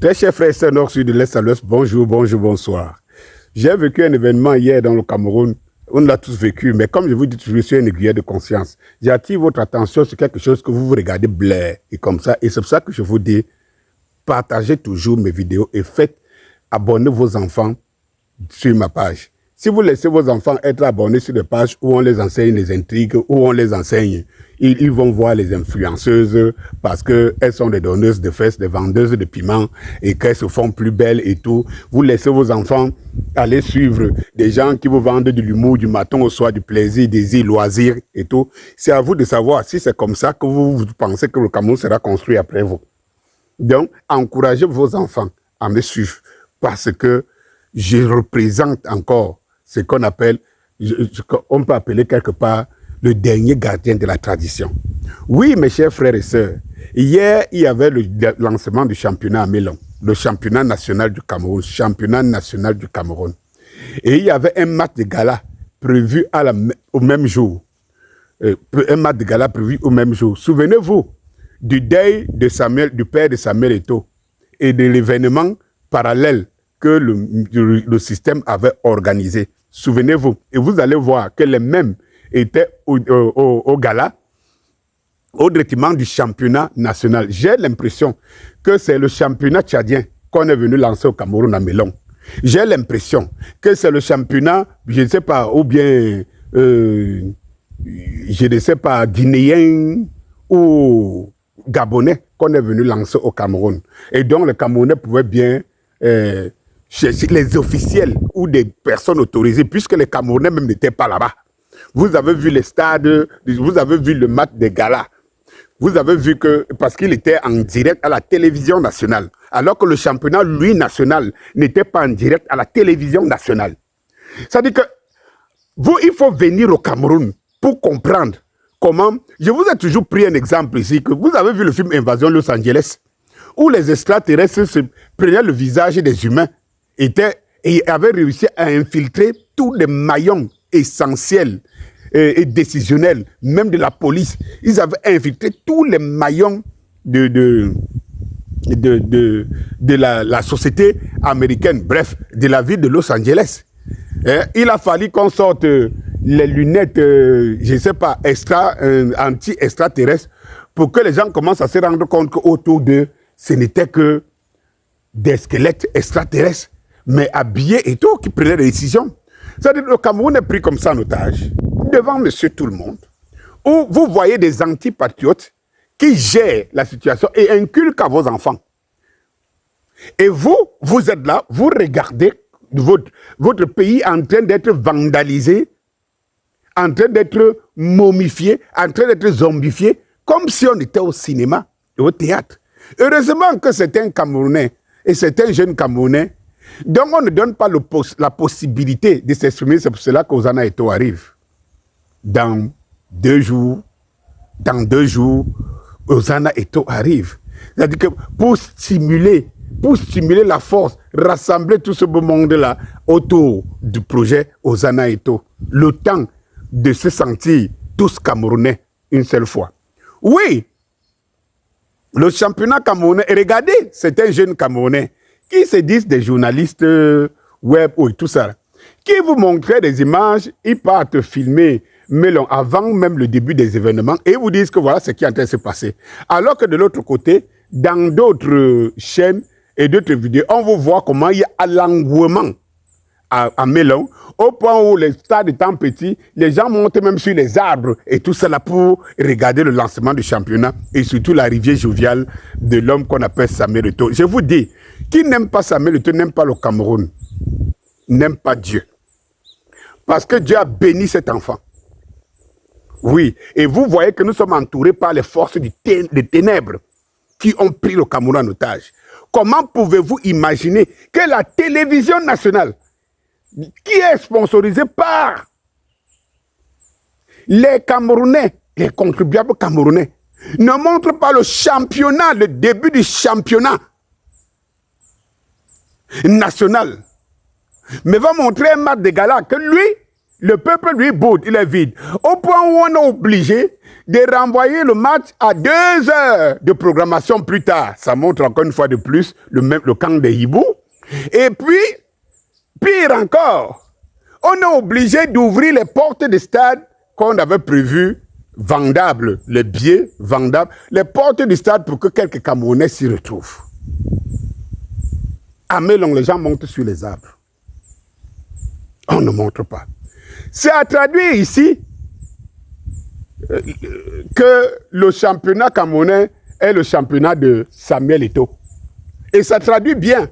Très chers frères et sœurs nord, sud, de l'est à l'ouest, bonjour, bonjour, bonsoir. J'ai vécu un événement hier dans le Cameroun. On l'a tous vécu, mais comme je vous dis, je suis un aiguilleur de conscience. J'attire votre attention sur quelque chose que vous regardez blaire et comme ça. Et c'est pour ça que je vous dis, partagez toujours mes vidéos et faites abonner vos enfants sur ma page. Si vous laissez vos enfants être abonnés sur des pages où on les enseigne les intrigues, où on les enseigne, ils vont voir les influenceuses parce qu'elles sont des donneuses de fesses, des vendeuses de piments et qu'elles se font plus belles et tout. Vous laissez vos enfants aller suivre des gens qui vous vendent de l'humour du matin au soir, du plaisir, des loisirs et tout. C'est à vous de savoir si c'est comme ça que vous pensez que le Cameroun sera construit après vous. Donc, encouragez vos enfants à me suivre parce que je représente encore ce qu'on appelle, on peut appeler quelque part le dernier gardien de la tradition. Oui, mes chers frères et sœurs, hier, il y avait le lancement du championnat à Milan, le championnat national du Cameroun, championnat national du Cameroun. Et il y avait un match de gala prévu au même jour. Un match de gala prévu au même jour. Souvenez-vous du deuil de Samuel, du père de Samuel Eto'o et de l'événement parallèle que le système avait organisé. Souvenez-vous, et vous allez voir que les mêmes étaient au gala, au détriment du championnat national. J'ai l'impression que c'est le championnat tchadien qu'on est venu lancer au Cameroun à Melon. J'ai l'impression que c'est le championnat, je ne sais pas, ou bien, je ne sais pas, guinéen ou gabonais qu'on est venu lancer au Cameroun. Et donc, le Camerounais pouvait bien chercher les officiels ou des personnes autorisées, puisque les Camerounais même n'étaient pas là-bas. Vous avez vu les stades, vous avez vu le match des galas. Vous avez vu que, parce qu'il était en direct à la télévision nationale, alors que le championnat, lui, national, n'était pas en direct à la télévision nationale. C'est-à-dire que, vous, il faut venir au Cameroun pour comprendre comment... Je vous ai toujours pris un exemple ici, que vous avez vu le film Invasion Los Angeles, où les extraterrestres se prenaient le visage des humains et avaient réussi à infiltrer tous les maillons essentiels et décisionnels, même de la police. Ils avaient infiltré tous les maillons de la société américaine, bref, de la ville de Los Angeles. Il a fallu qu'on sorte les lunettes, je ne sais pas, anti-extraterrestres, pour que les gens commencent à se rendre compte qu'autour d'eux, ce n'était que des squelettes extraterrestres, mais habillés et tout, qui prenaient des décisions. C'est-à-dire que le Cameroun est pris comme ça en otage, devant monsieur tout le monde, où vous voyez des antipatriotes qui gèrent la situation et inculquent à vos enfants. Et vous êtes là, vous regardez votre pays en train d'être vandalisé, en train d'être momifié, en train d'être zombifié, comme si on était au cinéma et au théâtre. Heureusement que c'est un Camerounais et c'est un jeune Camerounais. Donc on ne donne pas la possibilité de s'exprimer. C'est pour cela qu'Ozana Eto'o arrive. Dans 2 jours, Ozana Eto'o arrive. C'est-à-dire que pour stimuler la force, rassembler tout ce beau monde-là autour du projet Ozana Eto'o. Le temps de se sentir tous Camerounais une seule fois. Oui, le championnat camerounais, et regardez, c'est un jeune Camerounais qui se disent des journalistes web ou tout ça, qui vous montraient des images, ils partent filmer Melon avant même le début des événements et vous disent que voilà ce qui est en train de se passer. Alors que de l'autre côté, dans d'autres chaînes et d'autres vidéos, on vous voit comment il y a l'engouement à Melon, au point où les stades étant petits, les gens montent même sur les arbres et tout cela pour regarder le lancement du championnat et surtout l'arrivée joviale de l'homme qu'on appelle Samuel Eto'o. Je vous dis, qui n'aime pas Samuel Eto'o n'aime pas le Cameroun, n'aime pas Dieu. Parce que Dieu a béni cet enfant. Oui, et vous voyez que nous sommes entourés par les forces des ténèbres qui ont pris le Cameroun en otage. Comment pouvez-vous imaginer que la télévision nationale, qui est sponsorisée par les Camerounais, les contribuables camerounais, ne montre pas le championnat, le début du championnat national, mais va montrer un match de gala que lui, Le peuple, lui, boude, il est vide. Au point où on est obligé de renvoyer le match à 2 heures de programmation plus tard. Ça montre encore une fois de plus le camp des hiboux. Et puis, pire encore, on est obligé d'ouvrir les portes des stades qu'on avait prévues vendables, les billets vendables, les portes du stade pour que quelques Camerounais s'y retrouvent. À Melon, les gens montent sur les arbres. On ne montre pas. C'est à traduire ici que le championnat camerounais est le championnat de Samuel Eto'o. Et ça traduit bien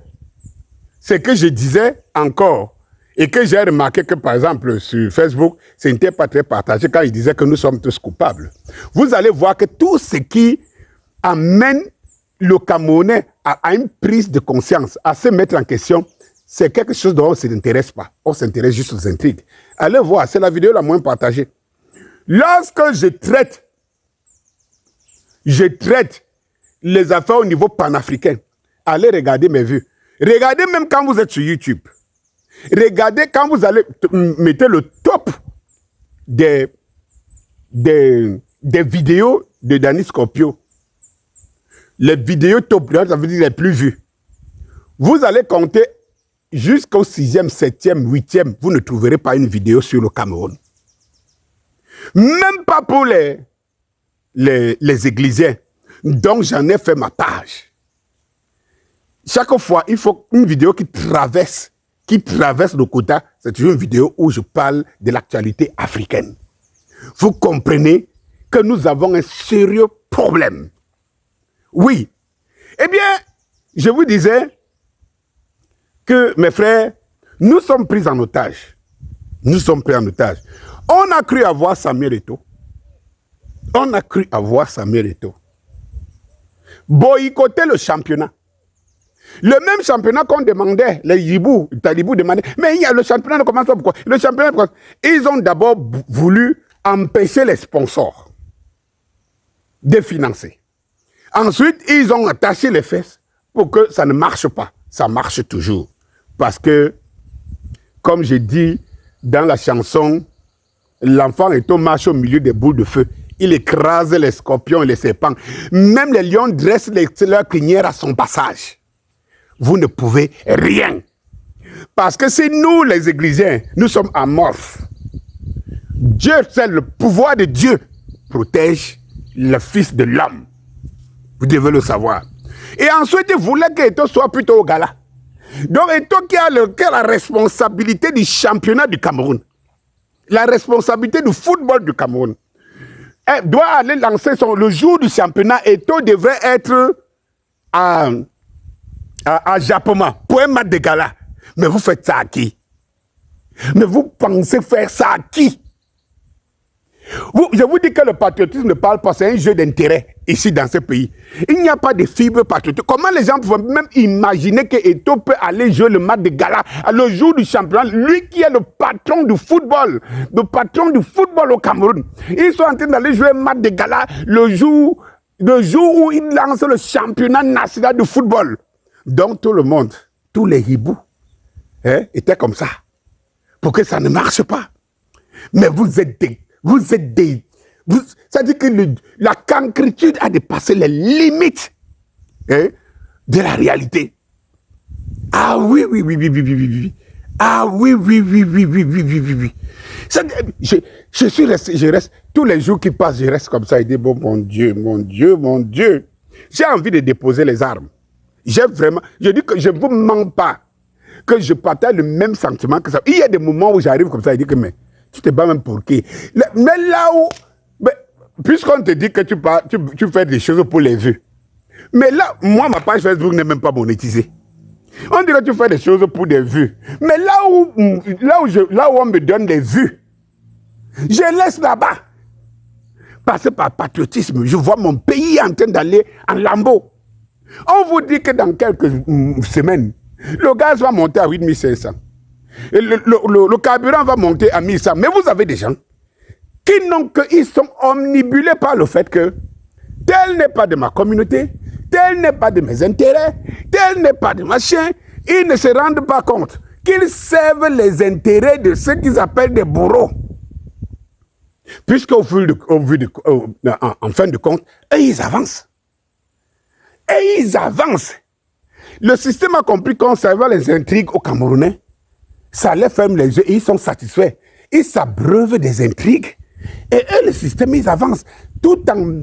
ce que je disais encore et que j'ai remarqué que, par exemple, sur Facebook, ce n'était pas très partagé quand il disait que nous sommes tous coupables. Vous allez voir que tout ce qui amène le Camerounais à une prise de conscience, à se mettre en question, c'est quelque chose dont on ne s'intéresse pas. On s'intéresse juste aux intrigues. Allez voir, c'est la vidéo la moins partagée. Lorsque je traite les affaires au niveau panafricain, allez regarder mes vues. Regardez même quand vous êtes sur YouTube. Regardez quand vous allez mettre le top des vidéos de Danny Scorpio. Les vidéos top, ça veut dire les plus vues. Vous allez compter jusqu'au 6e, 7e, 8e, vous ne trouverez pas une vidéo sur le Cameroun. Même pas pour les églisiens. Donc j'en ai fait ma page. Chaque fois, il faut une vidéo qui traverse le quota. C'est toujours une vidéo où je parle de l'actualité africaine. Vous comprenez que nous avons un sérieux problème. Oui. Eh bien, je vous disais que, mes frères, nous sommes pris en otage. Nous sommes pris en otage. On a cru avoir Samuel Eto'o. On a cru avoir Samuel Eto'o. Boycotter le championnat. Le même championnat qu'on demandait, les Hibou, les Talibou demandaient, mais il y a le championnat ne commence pas pourquoi? Le championnat, ils ont d'abord voulu empêcher les sponsors de financer. Ensuite, ils ont attaché les fesses pour que ça ne marche pas. Ça marche toujours. Parce que, comme je dis dans la chanson, l'enfant Eto'o marche au milieu des boules de feu. Il écrase les scorpions et les serpents. Même les lions dressent leurs crinières à son passage. Vous ne pouvez rien. Parce que c'est nous, les Églisiens, nous sommes amorphes. Dieu, c'est le pouvoir de Dieu, protège le Fils de l'homme. Vous devez le savoir. Et ensuite, il voulait que Eto'o soit plutôt au gala. Donc, Eto'o qui a la responsabilité du championnat du Cameroun, la responsabilité du football du Cameroun, elle doit aller lancer le jour du championnat. Eto'o devrait être à Japoma pour un match de gala. Mais vous faites ça à qui? Mais vous pensez faire ça à qui? Je vous dis que le patriotisme ne parle pas, c'est un jeu d'intérêt ici dans ce pays. Il n'y a pas de fibre patriotique. Comment les gens peuvent même imaginer que Eto'o peut aller jouer le match de gala le jour du championnat, lui qui est le patron du football au Cameroun. Ils sont en train d'aller jouer un match de gala le jour où il lance le championnat national de football. Donc tout le monde, tous les hiboux, étaient comme ça. Pour que ça ne marche pas. Mais vous êtes ça dit que la cancritude a dépassé les limites de la réalité. Ah oui. Ah oui. Je reste, tous les jours qui passent, je reste comme ça et dis, bon, mon Dieu. J'ai envie de déposer les armes. J'ai vraiment, je dis que je ne vous mens pas, que je partage le même sentiment que ça. Il y a des moments où j'arrive comme ça et dis que, mais, tu te bats même pour qui? Mais là où, puisqu'on te dit que tu fais des choses pour les vues, mais là, moi, ma page Facebook n'est même pas monétisée. On dit que tu fais des choses pour des vues. Mais là où on me donne des vues, je laisse là-bas. Parce que par patriotisme, je vois mon pays en train d'aller en lambeaux. On vous dit que dans quelques semaines, le gaz va monter à 8500. Et le carburant va monter à 1100. Mais vous avez des gens ils sont omnibulés par le fait que tel n'est pas de ma communauté, tel n'est pas de mes intérêts, tel n'est pas de machin. Ils ne se rendent pas compte qu'ils servent les intérêts de ceux qu'ils appellent des bourreaux. Puisqu'en fin de compte, eux, ils avancent. Et ils avancent. Le système a compris qu'en servant les intrigues aux Camerounais, ça les ferme les yeux et ils sont satisfaits. Ils s'abreuvent des intrigues. Et eux, le système, ils avancent. Tout en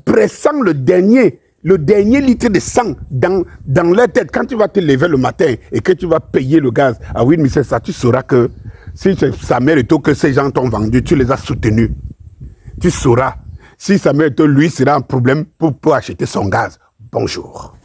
pressant le dernier litre de sang dans leur tête. Quand tu vas te lever le matin et que tu vas payer le gaz à 8 500, tu sauras que si ça mérite que ces gens t'ont vendu, tu les as soutenus. Tu sauras. Si ça mérite, lui sera un problème pour acheter son gaz. Bonjour.